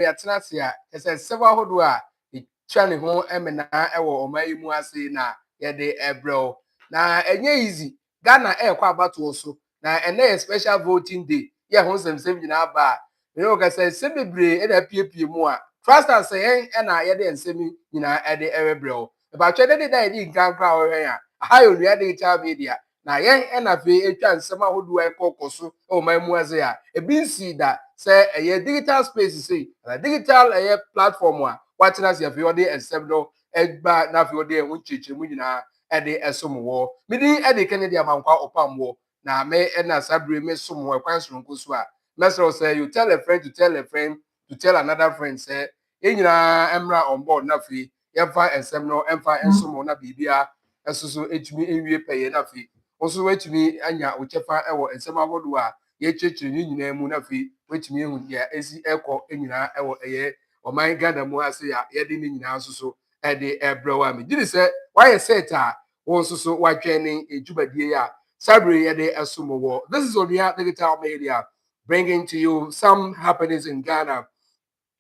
Yatnasia, as a several hodua, the channel home emena ewo omayimu ase na yede ebro. Na enye easy. Ghana kwaba to so. Na ene special voting day. Ye ho sem nyina ba. Me no ka say sebebre e da piepie mu a. Trust us say na yede ensemi nyina e de ebro. E ba twede de da yede nkankra ohwen a. Ha yo nua digital media. Na yen na fe etwa nsem ahodo ekokoso omayimu ase a. Ebi nsi da say a digital space say a digital platform a watching us if you dey accept no egba na fi dey unchichi mu nyina e dey esomwo me din e dey Kennedy amankwa opamwo na me na sabre me somwo kwan soronko so a mesro say you tell a friend to tell a friend to tell another friend say e nyina emra on board na fi yemfa ensem no emfa ensomo na bibia esoso etumi enwie peye na fi oso etumi anya ochefa ewo ensem ahodo a ye chechiri ni nyina mu na fi wetumi ehu ya esi ekọ enyina ewo eye oman Ghana mu ase ya ye de ni nyina soso e de ebrewa me gidi se why set a won soso watwene ejubadie ya sabre ye de esomo. This is Oria Digital Media bringing to you some happenings in Ghana,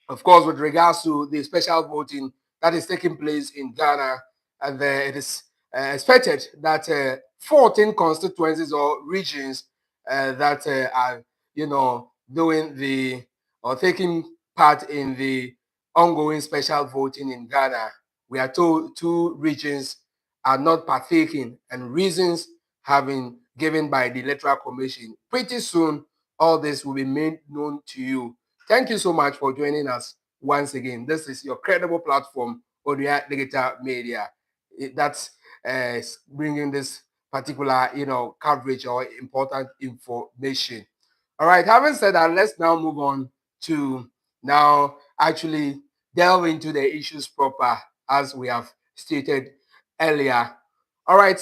of course, with regards to the special voting that is taking place in Ghana. And it is expected that 14 constituencies or regions that are, doing the or taking part in the ongoing special voting in Ghana. We are told 2 regions are not partaking, and reasons have been given by the Electoral Commission. Pretty soon, all this will be made known to you. Thank you so much for joining us once again. This is your credible platform, Oria Digital Media. That's bringing this particular, coverage or important information. All right. Having said that, let's now move on to now actually delve into the issues proper, as we have stated earlier. All right.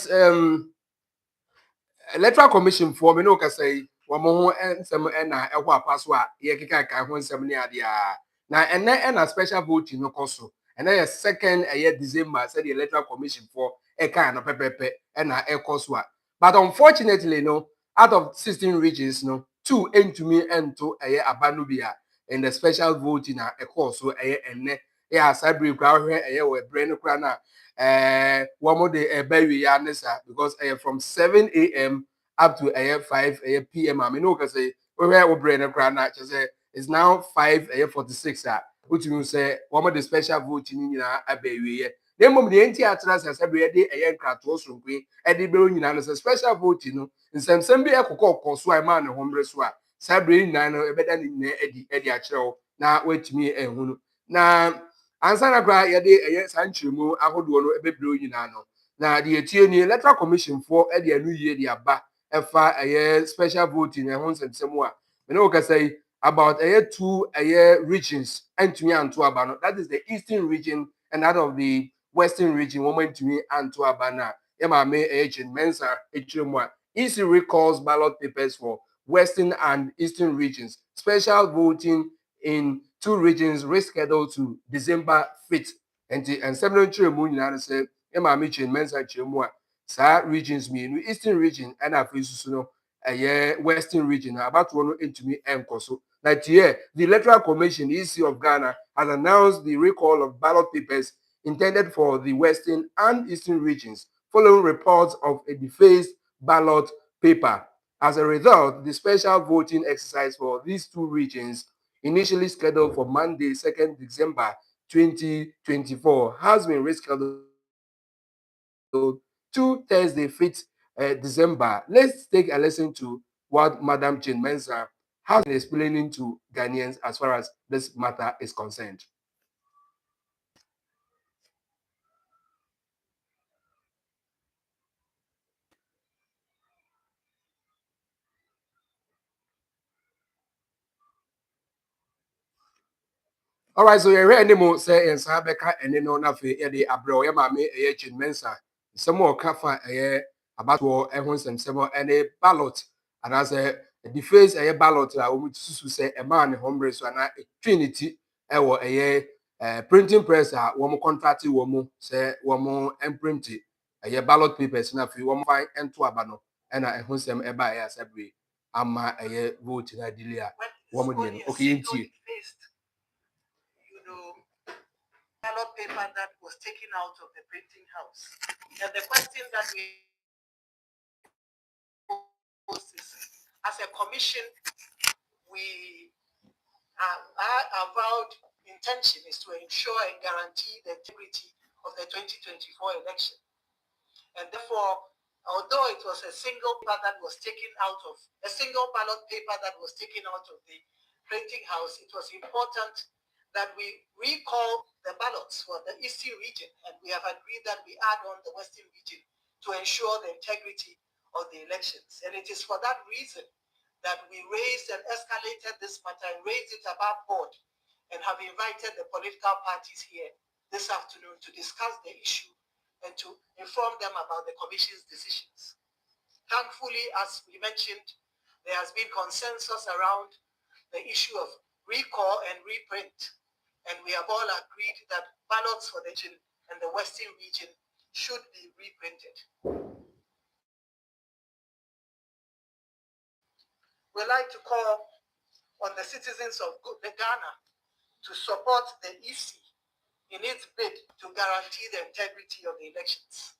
Electoral Commission for me no ka say wo ensem na ehwo apaso a ye keka ka ho ensem ne ade a na ene na special voting no koso ene ye second December said the Electoral Commission for ka no pepepe na ekoso a, but unfortunately no, out of 16 regions no 2 entumi ento abanu bia in the special voting na ekoso ene ya sabre kra hwe we bre no kra na one de ebawi ya nesa because from 7 a.m. up to 5 p.m. I mean, no, because we brain na say it's now 5:46. Which means say one of the special voting in abawi. Then mom the NT atras as every day kratos from queen Eddie Bro special voting no in some be ekoko so I man home so a sabre na no ebeda ni Eddie achero na wait me ehunu na ansa na kra ye de sanchiremu ahodo no ebebiro nyina no na de etie ni Electoral Commission for e de anu yie de aba efa special voting e ho nsemsem a me no ka say about 2 regions entumi anto aba no, that is the eastern region and that of the western region woman entumi anto aba na ye ma me agent mensa echiremu a easy recalls ballot papers for western and eastern regions. Special voting in 2 regions rescheduled to December 5th. And several children nyina say Emma Michin mensa chemu a sa regions me eastern region and afisu no western region about one entumi enkoso. That year, the Electoral Commission, EC of Ghana, has announced the recall of ballot papers intended for the western and eastern regions, following reports of a defaced ballot paper. As a result, the special voting exercise for these 2 regions, initially scheduled for Monday, 2nd December 2024, has been rescheduled to Thursday, 5th December. Let's take a listen to what Madam Jane Mensah has been explaining to Ghanaians as far as this matter is concerned. All right, so you're ready to say and Sabeka and then on a the abro yamame a Jane Mensah. Some more kafa about war everyone's and some and a ballot. And as a deface a ballot, I would say a man home so and a trinity a printing press one contracted woman say one more and print it a ballot papers na fi one fine and to abano and I who some eba as every ama a vote in a delia woman. Okay, paper that was taken out of the printing house. And the question that we pose is, as a commission, our avowed intention is to ensure and guarantee the integrity of the 2024 election. And therefore, although it was a single ballot that was taken out of the printing house, it was important that we recall the ballots for the Eastern region, and we have agreed that we add on the Western region to ensure the integrity of the elections. And it is for that reason that we raised and escalated this matter and raised it above board, and have invited the political parties here this afternoon to discuss the issue and to inform them about the Commission's decisions. Thankfully, as we mentioned, there has been consensus around the issue of recall and reprint, and we have all agreed that ballots for the region and the Western region should be reprinted. We'd like to call on the citizens of Ghana to support the Eeeii in its bid to guarantee the integrity of the elections,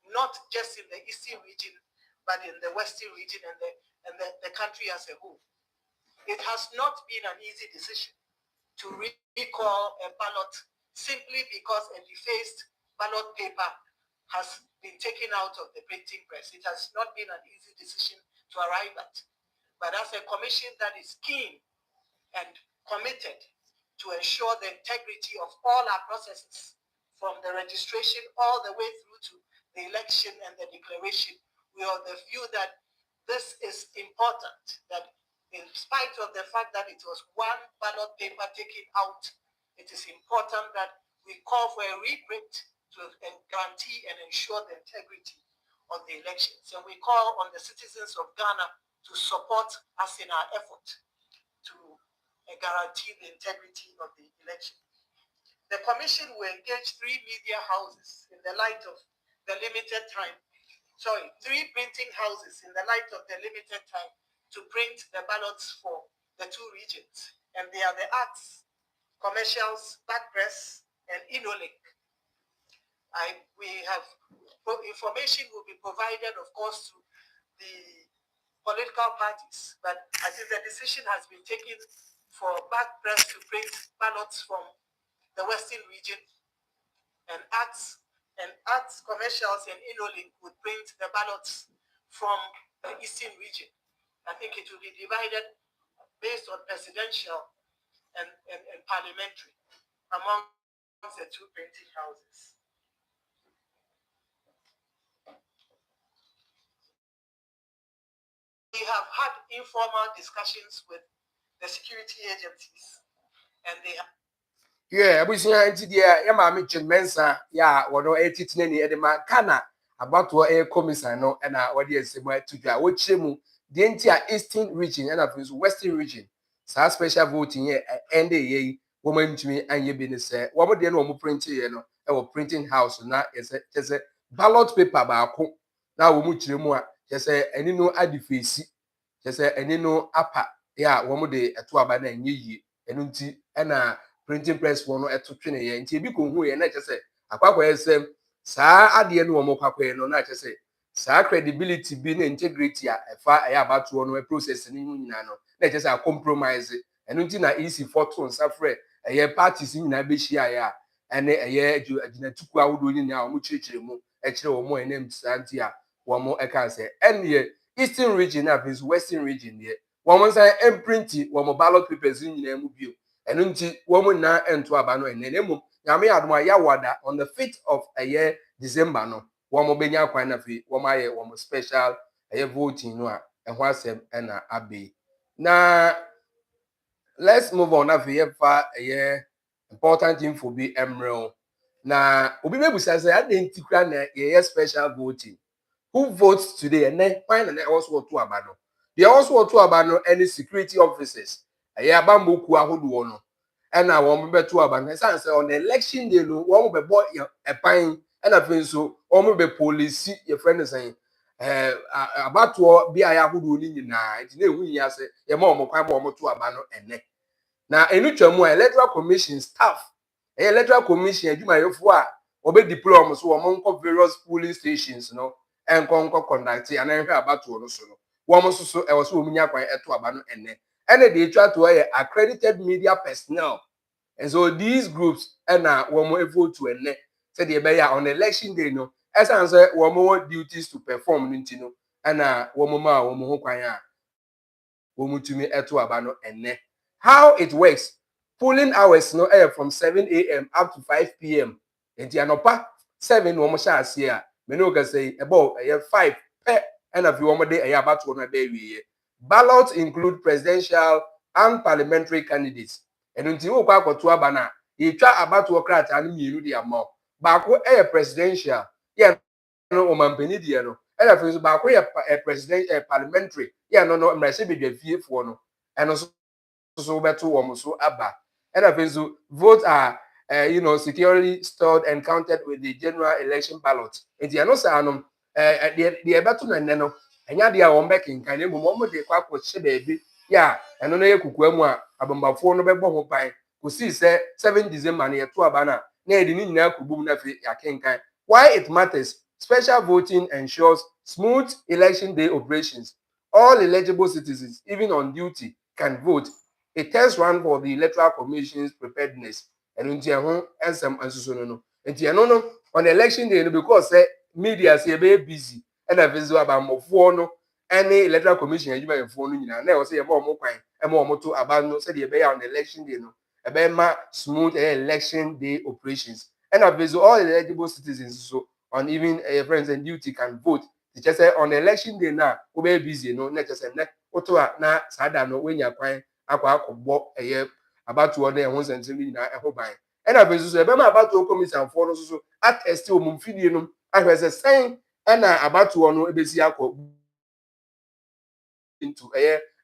not just in the Eastern region, but in the Western region and the country as a whole. It has not been an easy decision to recall a ballot simply because a defaced ballot paper has been taken out of the printing press. It has not been an easy decision to arrive at. But as a commission that is keen and committed to ensure the integrity of all our processes, from the registration all the way through to the election and the declaration, we are of the view that this is important, that in spite of the fact that it was one ballot paper taken out, it is important that we call for a reprint to guarantee and ensure the integrity of the elections. And we call on the citizens of Ghana to support us in our effort to guarantee the integrity of the election. The Commission will engage 3 media houses in the light of the limited time, 3 printing houses in the light of the limited time to print the ballots for the 2 regions. And they are the Arts, Commercials, Backpress, and Inolink. Information will be provided, of course, to the political parties, but I think the decision has been taken for Backpress to print ballots from the Western region, and Arts, Commercials, and Inolink would print the ballots from the Eastern region. I think it will be divided based on presidential and parliamentary among the 2 printing houses. We have had informal discussions with the security agencies, and they have. Yeah, abusia nti dia ya maame Chinmensa ya wono etitine ni edema kana abato commission no na wode esemu atudwa wo chiremu de nti a Eastern region and afin so Western region sa special voting ye ende ye wo mantumi anye bi ne se wo mo de no mo print ye no e wo printing house na yese ballot paper baako na wo mu chiremu a yese eni no adifesi yese eni no apa ya wo mo de eto aba na anye yi enu nti na printing press for no eto twene ye nti ebi ko hu ye na kyese akwakwa yesem saa ade no wo kwakwa no na kyese saa credibility bi na integrity a efa ya abato no process ni nyina no na kyese a compromise enu nti na easy photo nsafre eye parties nyina be hia ya ene eye aginatuku awodo nyina a wo kyerkyere mu ekire wo mo enem santi a wo mo eka se ene Eastern region na bis Western region ye wo mo nsan imprinti wo mo ballot papers nyina mu bio enu nti wo mo na ento aba no ene nemu nyame adom ya wada on the 5th of a year December no wo mo benya kwan na fi wo ma ye wo mo special voting no a eho asem na abe na let's move on na fi fa important info bi emrel na obi mebusa say identikra na ye special voting. Who votes today? And then why na also to abano? They also to abano any security officers. Aya bambo ku ahodo no. And na wo be to abano. Say on the election day no, wo be boy a pine and afin so wo be police your friend saying abato bi aya ahodo ni nyina. Nti na ehu nya say ye ma wo kwan bo mo to abano ene. Na enu twamu electoral commission staff electoral commission adwumayɛfo a wɔbɛ deploy so wɔn nkɔ various polling stations no nkɔ conduct anaa nhwɛ abatoɔ no so no wɔn nso so ɛwɔ so wɔn nya kwan ɛto aba no ɛnɛ ɛna deɛ etwa to yɛ accredited media personnel. And so these groups ɛna wɔn vote to ɛnɛ sɛdeɛ ɛbɛyɛ on election day no ɛsan sɛ wɔn duties to perform no nti no ɛna wɔn ma wɔn ho kwan a wɔn tumi ɛto aba no ɛnɛ. How it works: polling hours no from 7 a.m. up to 5 p.m. Nti anɔpa 7 wɔn hyɛ aseɛ a mene okasa yi ɛbɔ 5 pɛ ɛna fi wɔn de abatoɔ no ɛbɛwie. Ballots include presidential and parliamentary candidates. Ɛno nti wo kɔ akɔto aba na yɛtwa abatoɔ krataa no mmienu de ama baako presidential yɛ no ɔmampani deɛ no ɛna fi so baako yɛ president parliamentary yɛ no mmarahyɛbadwafiefoɔ no ɛno so beto wɔn so aba ɛna fi so votes are securely stored and counted with the general election ballot. Nti ɛno saa no deɛ ɛbɛto no ɛnɛ no ɛnya deɛ a wɔn bɛkenkan na mmom wɔn de kɔ akɔhyɛ baabi yɛ a ɛno no yɛ kukua mu a abambafoɔ no bɛbɔ ho ban kosii sɛ 7 December no yɛto aba no a na yɛde ne nyinaa kɔ bom na afei yɛakenkan. Why it matters: special voting ensures smooth election day operations. All eligible citizens, even on duty, can vote. A test run for the electoral commission's preparedness. And nti ɛho nsɛm nsoso no nti ɛno no on election day no because media say be busy ɛna afei so abamɔfoɔ no ɛne electoral commission adwumayɛfoɔ no nyinaa na ɛwɔ sɛ yɛbɔ ɔmo kwan ɛma ɔmo to aba no sɛdeɛ ɛbɛyɛ on election day no ɛbɛma smooth election day operations. And afei so all eligible citizens so on even friends and duty can vote. Ti kyerɛ sɛ on election day na wobɛyɛ busy no na kyerɛ sɛ nnɛ woto a na saa da no woanya kwan akɔbɔ abatoɔ no ɛho nsɛnsɛm no nyinaa ɛho ban. Ɛna afei so ɛbɛma abatoɔ commissionfoɔ no so atɛste wɔn mfidie no ahwɛ sɛ sɛn ɛna abatoɔ no ebesi akɔ into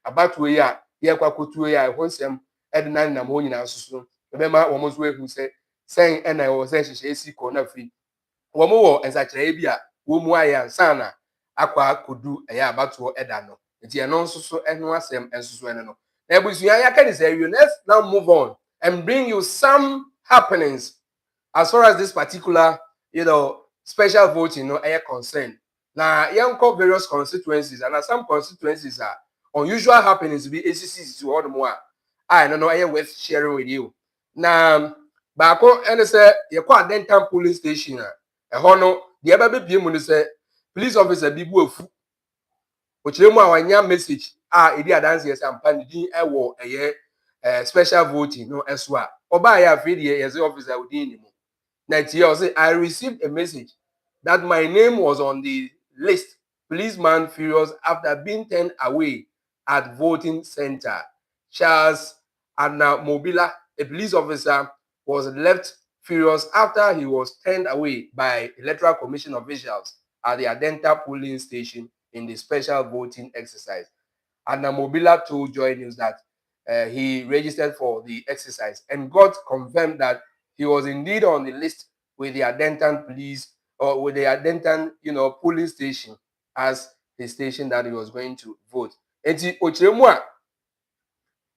abatoɔ yi a yɛkɔ akɔtuo yi a ɛho nsɛm ɛde nanam hɔ nyinaa soso ɛbɛma wɔn nso ehu sɛ sɛn ɛna ɛwɔ sɛ hyehyɛ esi kɔ na afei wɔn wɔ nsakyerɛeɛ bi a wɔn mu ayɛ ansa na akɔ akɔdu abatoɔ ɛda no nti ɛno nso so ɛho asɛm nso so ɛno no. Let's now move on and bring you some happenings as far as this particular, special voting, are concerned. Now, young various constituencies, and some constituencies are unusual happenings to be ACCs to all the more. I don't know, I worth sharing with you. Now, back and say, you call Denton police station. A honor, the other baby say, police officer, be wolf. Which you want message. Idi adanse yɛ sampa ne din ɛwɔ special voting no ɛso a ɔbaa yɛ afei deɛ yɛsɛ officer odin ne mu na tie ɔsɛ I received a message that my name was on the list. Policeman furious after being turned away at voting center. Charles Anamobila, a police officer, was left furious after he was turned away by electoral commission officials at the Adenta polling station in the special voting exercise. Anamobila told Joy News that he registered for the exercise and got confirmed that he was indeed on the list with the Adentan police or with the Adentan, polling station as the station that he was going to vote. Enti ochiremu a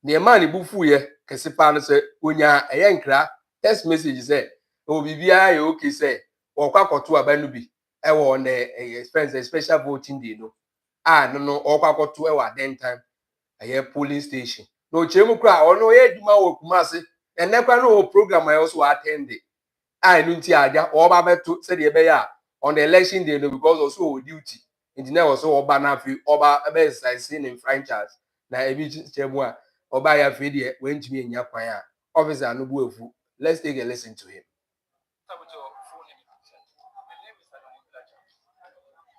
the man ibufu ye kese pa no se onya nkra text message say o bibia ye okay say okwa koto aba no bi e wo na special voting day no no okwa koto e wa Adentan polling station. No chemu kra ono ye adwuma wo Kumase enekwa no program I also attend no nti aja oba beto say de be ya on the election day no because also duty nti na also oba na fi oba be exercise in franchise na ebi chemu a oba ya fi de wentumi enya kwan a officer no bu efu. Let's take a listen to him.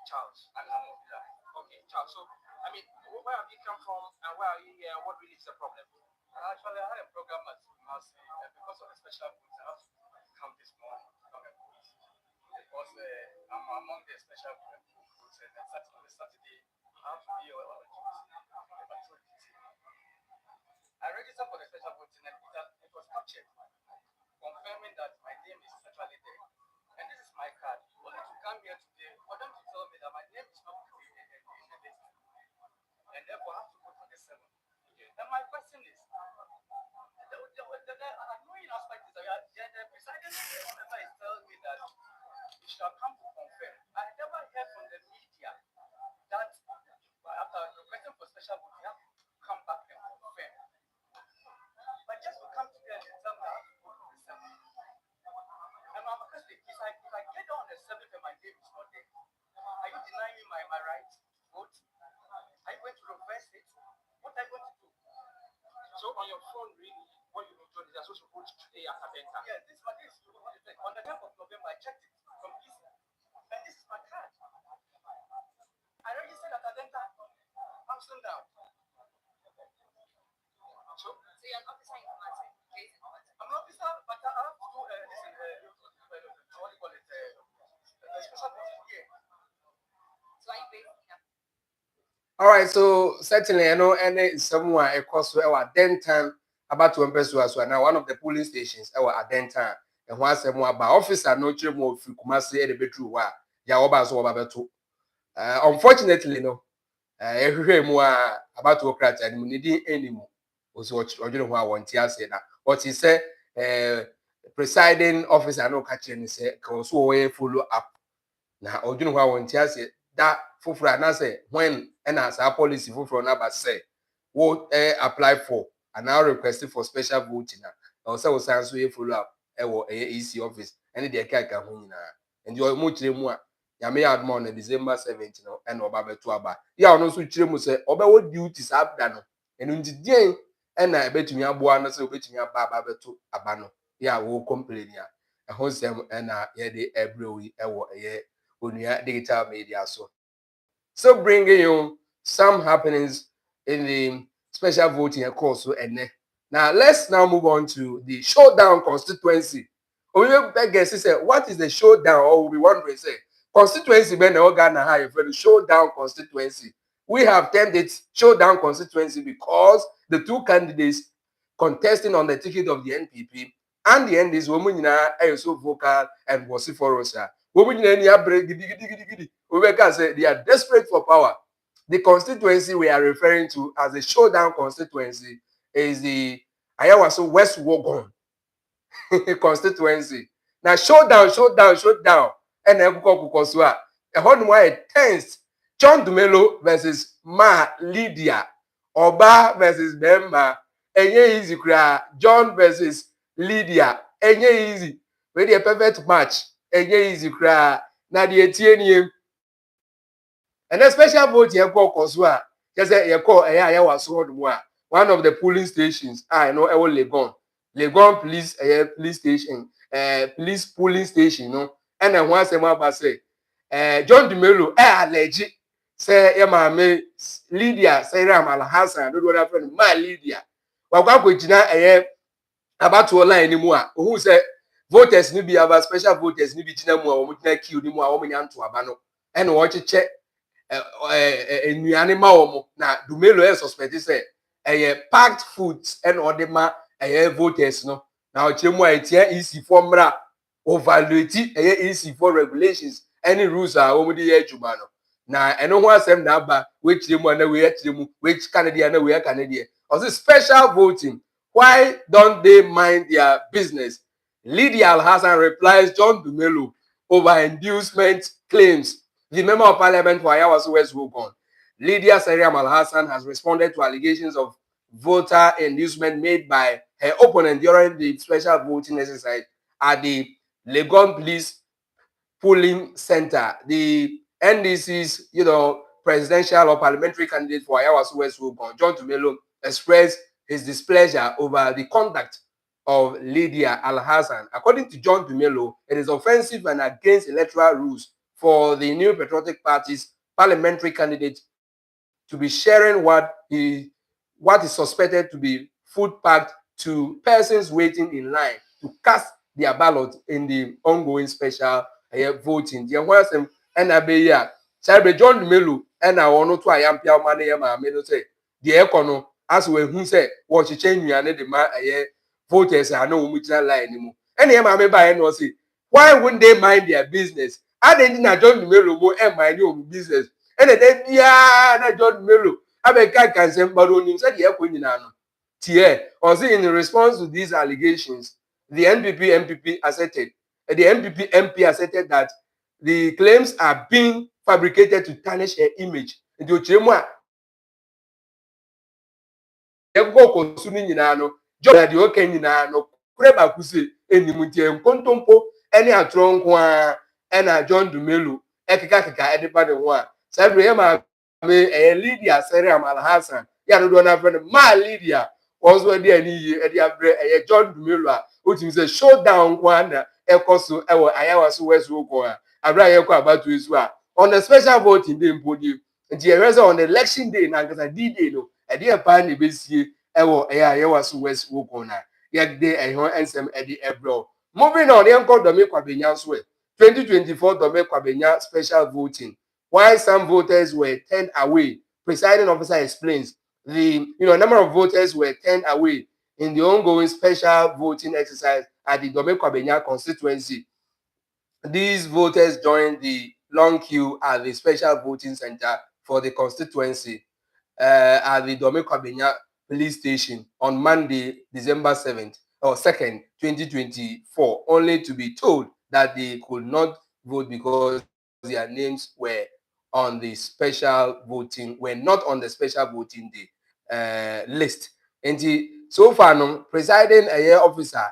Charles. Okay, Charles. So, where have you come from and where are you here? What really is the problem? Actually, I had a program at Kumasi because of the special books. I have to come this morning because I'm among the special books and on Saturday I have to be on duty. I registered for the special voting and it was not checked, confirming that my name is actually there. And this is my card. Only to come here today for them to tell me that my name is not in the list. And therefore I have to go for the 7th. Okay. And my question is, the annoying aspect is that there don't really, what you've been told is you're supposed to go to today after Benta. Yeah, this is on the 10th of November, I checked it from East, and this is my card. I registered at Adenta. I'm still down. So you're an officer in command, I'm an officer, but I have to do what do you call it? Special forces here. So are you based? All right, so certainly, any someone across our Denton about to empress as well. Now, one of the polling stations, our Denton, and once more about officer, no children more Kumasi, the bedroom, Yaoba, so about two. Unfortunately, no, every more about to crash and we need anymore. Also, what you know, I want to say that. What he said, presiding officer, no catching, say, because we follow up. Now, you know, I want to say that for and say when and as our policy for number say what apply for and now requesting for special voting now also was we follow up EC office and the kaka hunina and you much more ya may add more on December 17 and oba to aba ya no so chire mu say oba what duties up da no and ndidien and I bet me aboa no say obetumi aba beto aba no ya wo complain ya ehon sem na ye de ebrewi ewo onua digital media so bringing you some happenings in the special voting course. Now let's now move on to the showdown constituency. We guess say what is the showdown, or we'll be wondering say constituency when the Ghana high for the showdown constituency. We have termed it showdown constituency because the two candidates contesting on the ticket of the NPP and the NDs women are so vocal and vociferous. Women they are desperate for power. The constituency we are referring to as the showdown constituency is the Ayawaso West Wogon constituency. Now showdown. And then Kukosua. A hot wire tense. John Dumelo versus Ma Lydia. Oba versus Bemba. Enye easy cry. John versus Lydia. Enye easy. Very a perfect match. Enye easy cry. Now the 18 and a special vote you call Kosua. Just say you call one of the polling stations. I know I will Legon police station, police polling station, and then once a month say, John Dumelo, legit, say, me Lydia, say Ram Alhassan, don't want friend, my Lydia. Well, about to line anymore. Who said voters need be about special voters need be Chinamu or Mutina Q, Nimu, woman to Abano, and watch it check. Nnuane omo na Dumelo suspect say packed foods and odema voters no na ochemu etia easy for mra evaluate easy for regulations any rules are omo dey adwuma no na eno ho asem na aba we chiremu na we chiremu we Canada na we Canada or special voting why don't they mind their business. Lydia Alhassan replies John Dumelo over inducement claims. The member of parliament for Ayawaso West Wogon, Lydia Seriam Alhassan, has responded to allegations of voter inducement made by her opponent during the special voting exercise at the Legon Police Polling Center. The NDC's, presidential or parliamentary candidate for Ayawaso West Wogon, John Dumelo, expressed his displeasure over the conduct of Lydia Alhassan. According to John Dumelo, it is offensive and against electoral rules for the New Patriotic Party's parliamentary candidate to be sharing what is suspected to be food packed to persons waiting in line to cast their ballot in the ongoing special voting. The one and Abeya, Sabe John Dumelo, and I want to Ayampia Mane say the econo as we who say what you change me and the man voters are no mutual line anymore. And I by and say, why wouldn't they mind their business? I didn't know John Dumelo go and mind your business. And then John Dumelo, I can say, but on him said, in response to these allegations, the MPP asserted, the MPP MP asserted that the claims are being fabricated to tarnish her image. John the okay no Kreba Kusi enimuntie nkontompo eni atronko a ena John Dumelo ekeka edeba de ho a sabre ma me Lydia Seriam Alhassan ya do na friend ma Lydia also the any John Dumelo which is a showdown one ekoso ewo ayawa so wesu ko abra yekọ about to isu on the special voting day mpodi nti rest on the election day na nkasa D-Day no e dey pa na besie ewo ayawa so wesu ko na yek dey ehon ensem e dey ebro. Moving on, Yanko Dome Kwabenya 2024 Dome Kwabenya special voting. While some voters were turned away, presiding officer explains the number of voters were turned away in the ongoing special voting exercise at the Dome Kwabenya constituency. These voters joined the long queue at the special voting center for the constituency at the Dome Kwabenya police station on Monday, December 7th or 2nd, 2024, only to be told that they could not vote because their names were on the special voting, were not on the special voting day list. And so far, no presiding officer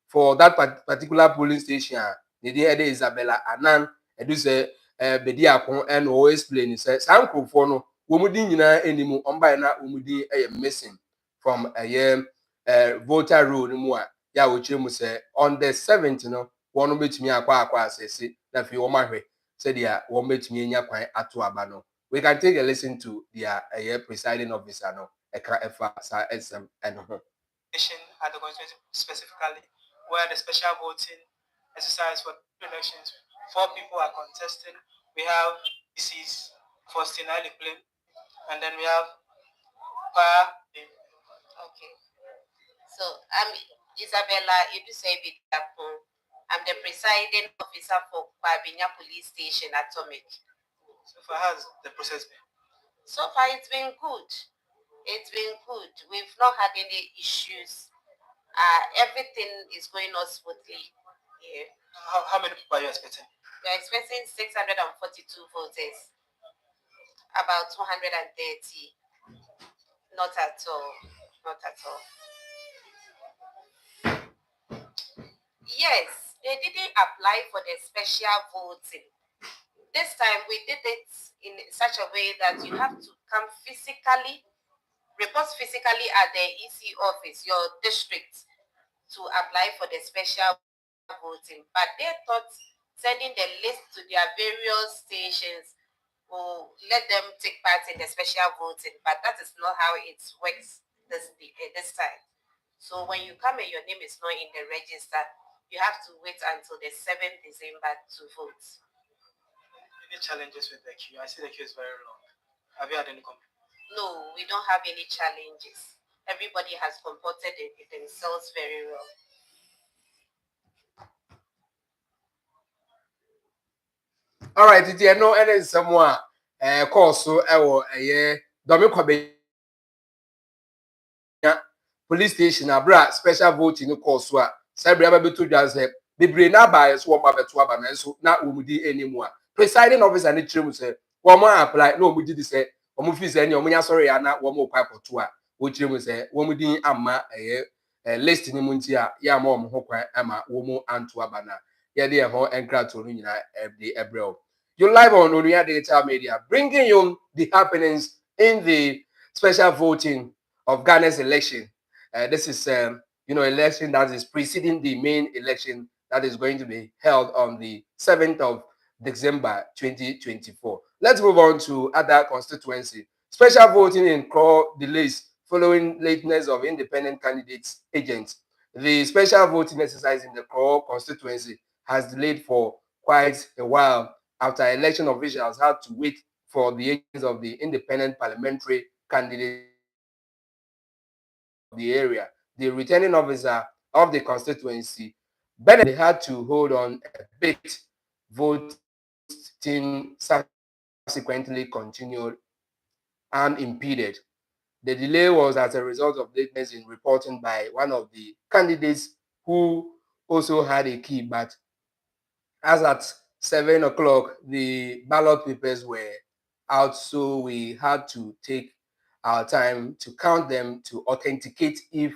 for that particular polling station, the day Isabella Anan, and do say bedi akon and always explain say sanko for no womudi nyina enimu omba na womudi missing from a voter roll mu a ya wo mu say on the 7th no one betumi akwa asese na fi wo mahwe say dia wo betumi nya kwan ato aba no. We can take a listen to their presiding officer no eka efa sa SM and ho at the constituency specifically where the special voting exercise for elections 4 people are contesting. We have Mrs. Faustina Leclerc, and then we have Okay. So I'm Isabella Ibisebidapo. I'm the presiding officer for Kwabinya Police Station Atomic. So far, how's the process been? So far, it's been good. It's been good. We've not had any issues. Everything is going on smoothly. Yeah. How many people are you expecting? We're expecting 642 voters. About 230. Not at all. Not at all. Yes, they didn't apply for the special voting. This time we did it in such a way that you have to come physically, report physically at the EC office, your district, to apply for the special voting. But they thought sending the list to their various stations will let them take part in the special voting. But that is not how it works this time. So when you come and your name is not in the register, you have to wait until the 7th December to vote. Any challenges with the queue? I see the queue is very long. Have you had any complaints? No, we don't have any challenges. Everybody has comported themselves very well. All right, it's no any someone course so Dome Kwabenya police station abra special voting course so Sabri aba beto dwa say bebre na ba so wo ba beto aba na so na omudi enimu a presiding officer ni chirem say wo mo apply na omudi di say wo mo fi say ni omo nya sorry ya na wo mo kwa koto a wo chirem say wo mo din amma list ni mu nti a ya ma omo ho kwan ama wo mo anto aba na ye de ho enkrato no nyina de ebrel. You live on Onuya Digital Media, bringing you the happenings in the special voting of Ghana's election. This is, election that is preceding the main election that is going to be held on the 7th of December 2024. Let's move on to other constituency. Special voting in core delays following lateness of independent candidates agents. The special voting exercise in the core constituency has delayed for quite a while after election officials had to wait for the agents of the independent parliamentary candidates of the area. The returning officer of the constituency, but they had to hold on a bit. Voting subsequently continued unimpeded. The delay was as a result of lateness in reporting by one of the candidates who also had a key, but as at 7 o'clock, the ballot papers were out, so we had to take our time to count them to authenticate if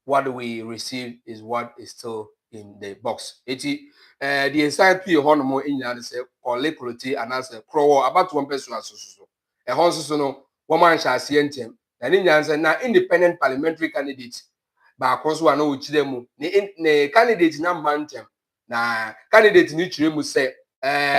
what we received is what is still in the box. The inside P Honomo in the say collect and answer crow about 1 person. A horse no woman shall see him na ne nyansa na independent parliamentary candidate baako so a na okyire mu ne candidate na mantem na candidate ni kyerɛ mu sɛ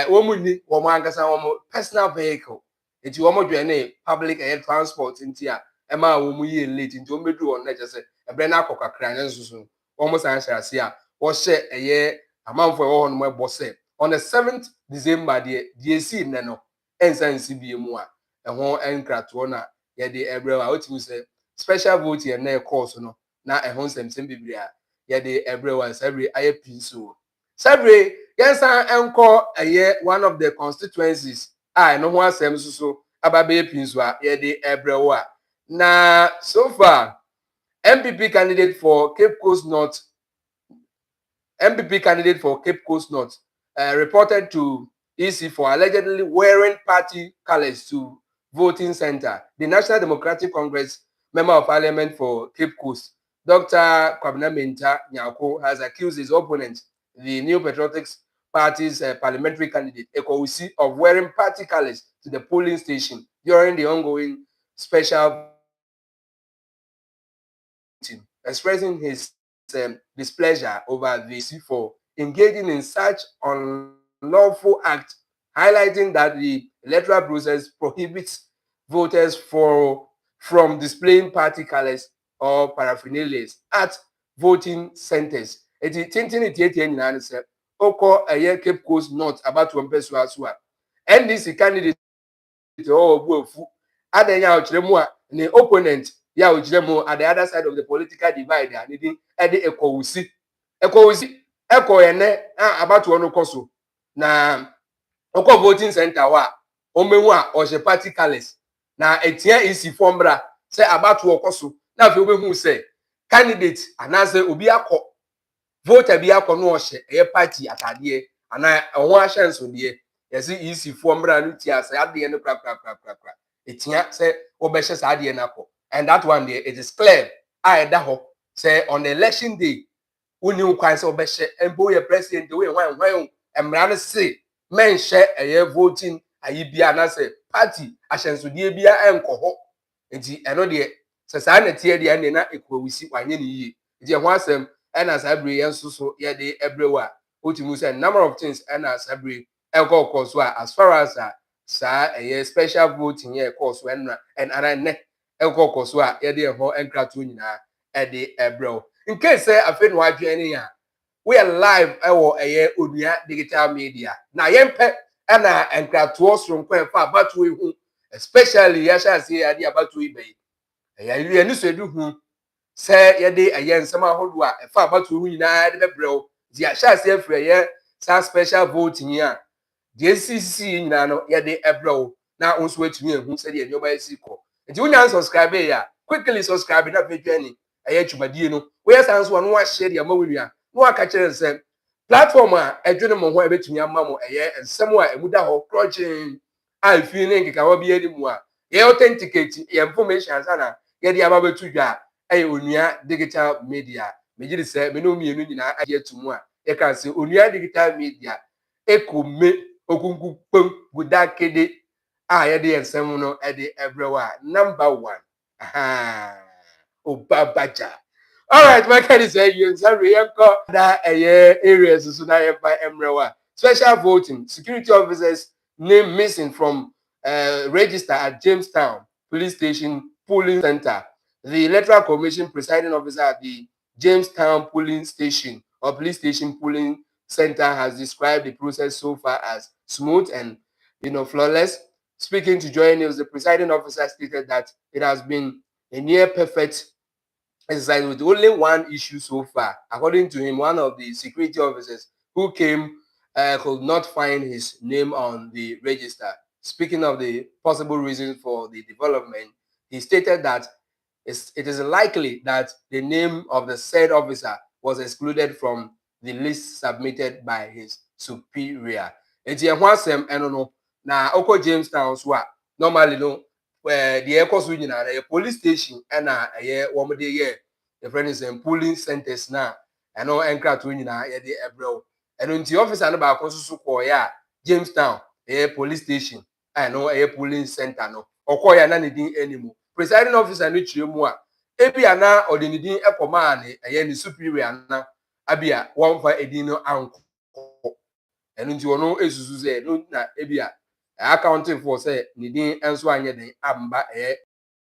wɔn ni wɔn ankasa wɔn personal vehicle nti wɔn dwɛ ne public transport nti a ɛma wɔn yie late nti wɔn bɛduru wɔn na kyerɛ sɛ ɛbrɛ na akɔ kakra ne nso so wɔn san hyɛ ase a wɔhyɛ ɛyɛ amanfoɔ ɛwɔ hɔ nom ɛbɔ sɛ on the 7th December deɛ esi nnɛ no ɛnsa nsi bie mu a ɛho nkratoɔ na yɛde ɛbrɛ a otimi sɛ special vote yɛ na ɛkɔɔ so no na ɛho nsɛmsɛm bebree a yɛde ɛbrɛ wa sabre ayɛ pii so sabre yɛnsa ɛnkɔ ɛyɛ one of the constituencies a ɛno ho asɛm so aba bɛyɛ pii so a yɛde ɛbrɛ wa na so far MPP candidate for Cape Coast North reported to EC for allegedly wearing party colors to voting center. The National Democratic Congress Member of Parliament for Cape Coast, Dr. Kwabena Menta Nyako, has accused his opponent, the New Patriotics Party's parliamentary candidate, Eeeii, of wearing party colors to the polling station during the ongoing special voting, expressing his displeasure over the for engaging in such unlawful act, highlighting that the electoral process prohibits voters from displaying party colors or paraphernalia at voting centers. Eti tintin tietie nyina ne sɛ okɔ ɛyɛ Cape Coast North about to mpɛso aso a NDC candidate obuafu adanya okyerɛ mu a ne opponent ya okyerɛ mu at the other side of the political divide a ne din ɛde Eeeii ɛkɔ ene about to no kɔso na okɔ voting center wa omehu a ɔhyɛ party colors na etia isi fombra sɛ about to kɔso na afei obehu sɛ candidate anase obi akɔ voter bi akɔ no ɔhyɛ ɛyɛ party atadeɛ ana ɛho ahyɛnso deɛ yɛsi isi fombra no tia sɛ adeɛ no kra etia sɛ obɛhyɛ saa adeɛ no akɔ and that one there it is clear a ɛda hɔ sɛ on the election day uni ukwan sɛ obɛhyɛ embo yɛ president we hwan emra no se menhyɛ ɛyɛ voting ayi bia na sɛ party ahyɛnsodie bia ɛnkɔ hɔ nti ɛno deɛ sɛ saa na tie deɛ ne na Eeeii wanyɛ ne yie nti ɛho asɛm ɛna sabre yɛn so yɛde ɛbrɛw a otimu sɛ number of things ɛna sabre ɛkɔ so a as far as saa ɛyɛ special voting yɛ ɛkɔ so ɛna ɛna ne ɛkɔ so a yɛde ɛho ɛnkrato nyinaa ɛde ɛbrɛw in case afei no adwene ne ya we are live ɛwɔ ɛyɛ onua digital media na yɛmpɛ ɛna nkratoɔ soronko ɛfa abato ehu especially yɛhyɛ ase ade abato yi bɛyi ɛyɛ ni so edu hu sɛ yɛde ɛyɛ nsɛm ahodoɔ a ɛfa abato hu nyinaa de bɛbrɛw di ahyɛ ase afiri ɛyɛ saa special voting a deɛ sisi nyinaa no yɛde ɛbrɛw na nso atumi ehu sɛ deɛ nneɛma esi kɔ nti wonya subscribe ya quickly subscribe na fetwani ɛyɛ twumadie no woyɛ sans wo no ahye de ama wonua no aka kyerɛ nsɛm platform a ɛdwene mo ho ɛbɛtumi ama mo ɛyɛ nsɛm a emuda hɔ crunching a fi ne nkekawa bi adi mu a yɛ authenticate yɛ information sana yɛde aba betu dwa ɛyɛ onua digital media megye sɛ me no mienu nyinaa agye atumu a yɛka sɛ onua digital media ekome okunku pam guda kede a yɛde nsɛm no ɛde ɛbrɛwa number 1 Obabaja. All right, my kind is you sorry that areas so na by Emrewa. Special voting, security officers name missing from register at Jamestown Police Station Polling Center. The Electoral Commission presiding officer at the Jamestown Polling Station or Police Station Polling Center has described the process so far as smooth and flawless. Speaking to Joy News, the presiding officer stated that it has been a near perfect exercise with only one issue so far. According to him, one of the security officers who came could not find his name on the register. Speaking of the possible reasons for the development, he stated that it is likely that the name of the said officer was excluded from the list submitted by his superior. Eti ehwo asem eno no na oko Jamestown so a normally no the ekoso nyina na police station na wo mo de ye the friends and polling centers na eno enkrato nyina ye de ebrew eno nti officer no ba so ko ya Jamestown police station eno polling center no okoya na ne din animu presiding officer no chire mu a ebia na odinidin ekoma ne eye ne superior na abia wonfa edin no anko enu nti wono esusu ze no na ebia accounting for say nidin enso anye den amba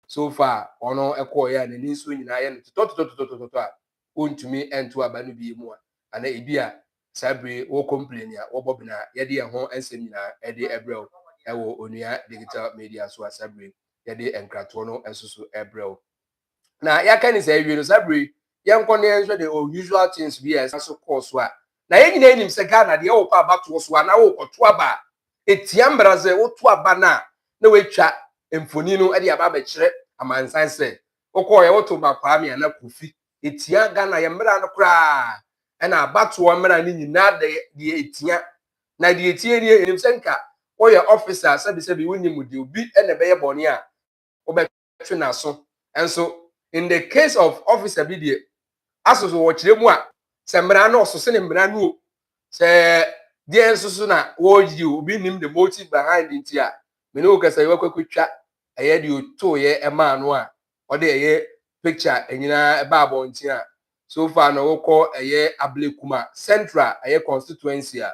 so far ono ekoya na ni nso nyina ye no to a ontumi ento aba no bi mu a ana ebia sabre wo complain ya wo bobina ye de ho ensem nyina e de ebrel ewo onua digital media so asabre ye de enkrato no ensusu ebrel na ya kan say wi no sabre ye nko ne enso de usual things bi as so course a na ye nyina enim se Ghana de wo pa abato so na wo koto aba etia mbraze wo to aba na wetwa emfoni no e de aba ba kire amansan se wo ye wo to ba kwa me na kofi etia Ghana ye mbra no kra e na abato mbra ni nyina de etia na de etie ni enim se nka wo ye officer sabi woni de obi e na be ye bone a wo be twe na so enso in the case of officer bi de asoso wo kire mu a se mbra na osose ne mbra no se de enso na wo yi obi nim the motive behind it a me no kasa yo kwakwatwa eye de oto ye ema no a o de eye picture enyina eba abonti a so far no wokọ eye Ablekuma Central eye constituency a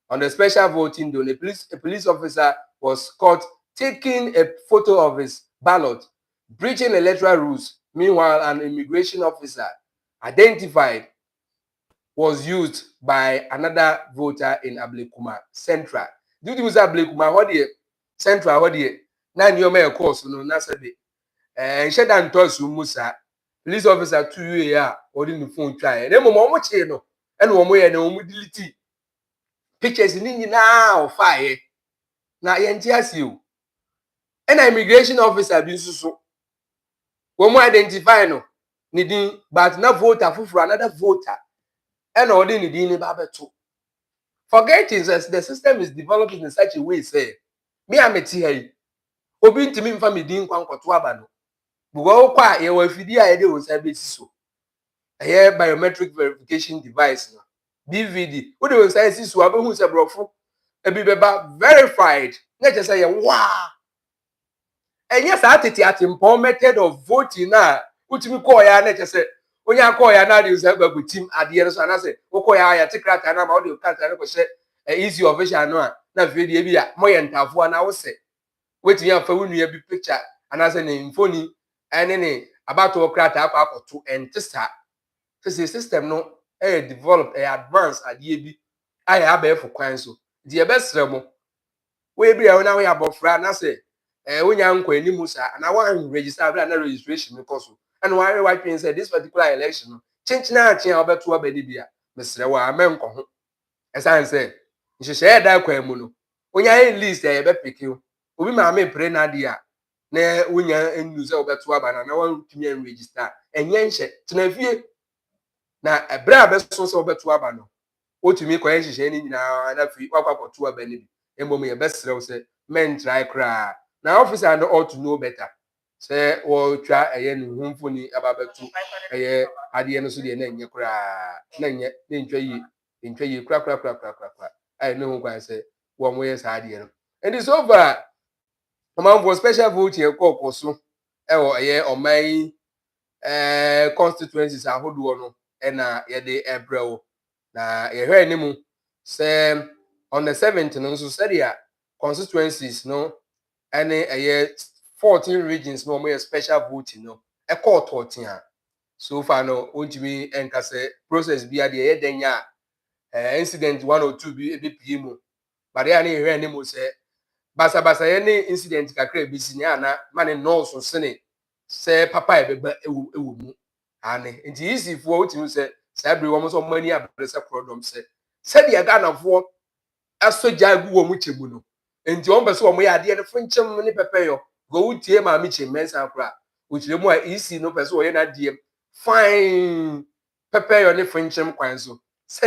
on the special voting day a police officer was caught taking a photo of his ballot, breaching electoral rules. Meanwhile, an immigration officer identified was used by another voter in Ablekuma Central. Due to Ablekuma, what the Central, what the na nyoma e course no na sabe sheda ntosu musa police officer 2 year odi ni phone try na mo mo che no e no mo ye na mo delete pictures ni nyina o fire na ye nti asiu e na immigration officer bi nsusu wo mo identify no ni din but na voter fufuru another voter e na odi ni din ni ba beto forgetting that the system is developed in such a way say me ameti hai obi ntimi mfa me din kwankoto aba no bugo kwa ye wa fidi a ye de wo sabe siso eye biometric verification device no BVD wo de wo sabe siso abehu se brofo ebi beba verified na je say ye wa enye sa atete method of voting na utimi call ya na je say onya call ya na de say gbagu team ade so na say wo call ya tikrata na ma wo de kata na ko say easy official no a na fidi bi ya moye ntafo na wo say wetin ya fa wunu ya bi picture ana say ne mfoni ene ne abato krata akoto entisa say system no develop advance ade bi aya abefo kwan so di e besre mo we bi e na we abofra na say wonya nkwa animu sa na wan register bra na registration because and why white say this particular election no chinchina achi a obeto abadi bia mesre wa amenko ho esan say nhihye da kwa mu no wonya list e be pick obi ma me pre na dia na wonya enu say obeto aba na wan tumi register enye nhye tenafie na ebra be so say obeto aba no otumi kwa nhihye ni nyina na fi kwakwakoto aba ni bi embom ye besre say men try cry na officer and ought to know better say wo twa eye ni humfoni ababetu eye ade no so de na enye kura na enye na ntwa yi kura ai no ho kwan say wo mo yes ade no and it's over man for special vote here call so wo eye oman constituencies ahodo no e na ye de ebrel na ye hwe ni mu say on the 7th no so said ya constituencies no any 14 regions no more special voting no e call 14 so far no ontimi enkase process bi ade e denya incident 1 or 2 bi ebepie mu but ya na ehwe ni mu se basa ye ni incident kakra bi si na na mane no so sene se papa e beba ewo mu ane nti easy fo otimi se sabri wo mo so mani abrese problem se dia Ghana fo asoja gu wo mu chemu no enti on beso wo ya ade ne fonchem ne pepeyo go wutie ma mi che mensa akra ochire mu a isi no peso wo ye na de fine pepeyo ne fonchem kwan so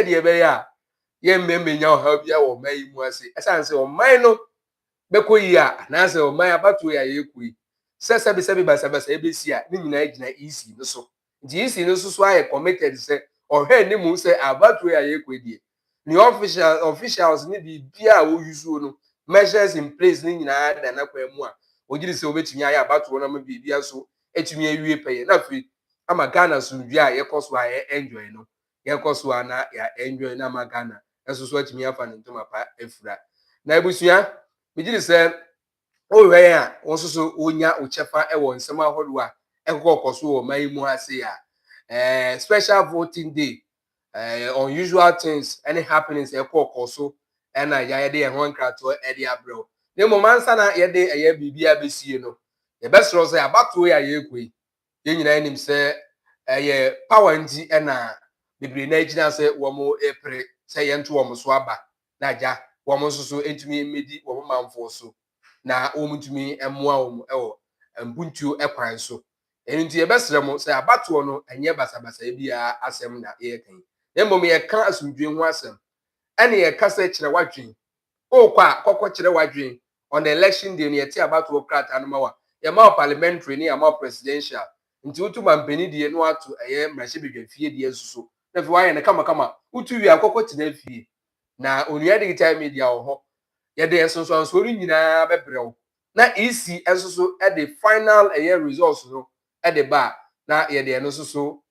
dia be ya ye mmemme nya ha bia wo mai mu ase esanse o mai no bekoyi a na se o mai abato ya ye kuyi sebi basa ebesi a ni nyina gina isi no so nti isi no so aye committed se o hwe ni mu se abato ya ye kuyi die ni officials ni bibia wo use no measures in place ni nyina da na kwa mu a ogiri se obetumi aya abatoɔ na ma bibia so etumi awie pɛyɛ na fi ama Ghana sumdwe a yɛkɔ so a yɛ enjoy no yɛkɔ so a na ya enjoy na ma Ghana ɛso so atumi afa ne ntoma pa efura na ebusua megiri sɛ ohwɛ a wɔn so wonya okyɛfa ɛwɔ nsɛm ahodoɔ a ɛkɔkɔ so wɔ man mu ase a special voting day unusual things any happenings ɛkɔkɔ so ɛna yɛde yɛn ho nkratoɔ ɛde abrɛw na mmom ansa na yɛde ɛyɛ biribi abesie no yɛbɛsrɛ sɛ abatoɔ yɛ a yɛrekɔ yi yɛn nyinaa anim sɛ ɛyɛ power nti ɛna bebree na gyina sɛ wɔn epere sɛ yɛnto wɔn so aba na agya wɔn nso so ntumi mmedi wɔn manfoɔ so na wɔn ntumi mmoa wɔn ɛwɔ mpuntuo ɛkwan so ɛno nti yɛbɛsrɛ mo sɛ abatoɔ no ɛnyɛ basabasa biara asɛm na yɛreka yi na mmom yɛka asomdwe ho asɛm ɛne yɛka sɛ kyerɛ wadwen okɔ a kɔkɔ kyerɛ wadwen on the election day no yɛte abatoɔ krataa no ma wa yɛma parliamentary ne yɛma presidential nti wotu ma mpani die no ato ɛyɛ mmarahyɛbadwa fie die nso na fi wayɛ no kamakama wotu wie akɔkɔ tena fie na onua digital media wɔ hɔ yɛde nsonsansoɔ no nyinaa bɛbrɛw na EC nso so ɛde final ɛyɛ results no ɛde ba na yɛde ɛno nso so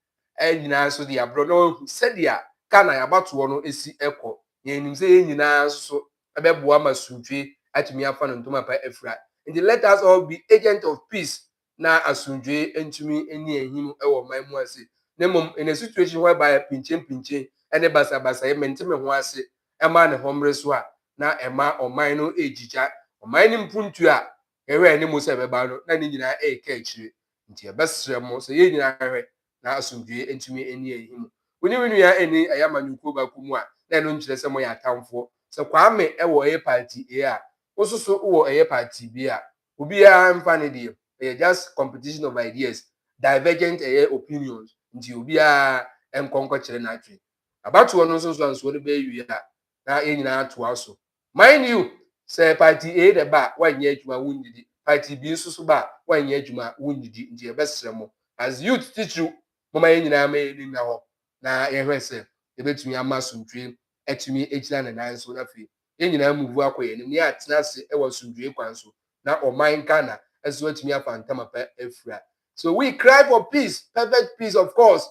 nyinaa nso de abrɔ na ohu sɛdeɛ Ghana yɛabatoɔ no esi ɛkɔ yɛnim sɛ yɛn nyinaa nso so ɛbɛboa ma asomdwe atumi afa no ntoma pa afura nti let us all be agent of peace na asomdwe ntumi ani ahim ɛwɔ man mu ase na mmom in a situation whereby pinche ɛne basabasa yɛ menteme ho ase ɛma ne homre so a na ɛma ɔman no ejigya ɔman ne mpuntu a ɛhwɛ anim sɛ ɛbɛba no na ne nyinaa ɛka akyire nti ɛbɛsrɛ mo sɛ yɛn nyinaa hwɛ na asomdwe ntumi ani ahim wini ya eni ayamanyuko baku mu a na ɛno nkyerɛ sɛ mo yɛ atamfoɔ sɛ kwame ɛwɔ ɛyɛ party a wososo wɔ ɛyɛ party bi a obiara mfa ne deɛ ɛyɛ just competition of ideas divergent ɛyɛ opinions nti obiara nkɔnkɔ kyerɛ n'atwe abatoɔ no nso nso no bɛyɛ wie a na yɛn nyinaa atoa so mind you sɛ party A de ba wanyɛ adwuma wundidi party B nso so ba wanyɛ adwuma wundidi nti ɛbɛsrɛ mo as youth teach you moma yɛn nyinaa ma yɛn na hɔ na yɛhwɛ sɛ yɛbɛtumi ama asomdwe atumi agyina ne nan so na afei yɛn nyinaa muvu akɔ yɛn anim ne yɛatena ase ɛwɔ asomdwe kwan so na ɔman Ghana ɛso atumi afa ntama pa afura so we cry for peace, perfect peace of course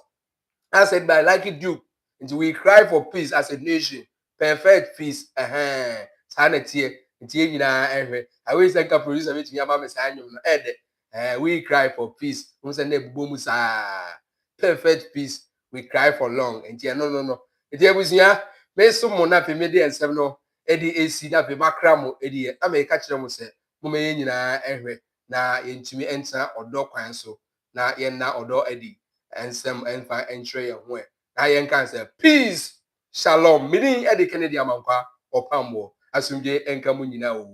as said by Lucky Duke nti we cry for peace as a nation perfect peace saa na tie nti yɛn nyinaa ɛhwɛ awi sɛ nka producer bɛtumi ama me saa nnwom no ɛdɛ we cry for peace ho sɛ na ebubo mu saa perfect peace we cry for long nti no nti abusua me so mo na pe me de ensɛm no edi esi na pe makra mo edi na me ka kyerɛ mo sɛ mo me yɛn nyinaa ɛhwɛ na yɛntumi ɛntena ɔdɔ kwan so na yɛn na ɔdɔ edi ensɛm ɛnfa ɛnkyerɛ yɛn ho na yɛn kan sɛ peace shalom mini edi Kennedy Amankwa ɔpambo asomdwe ɛnka mo nyinaa o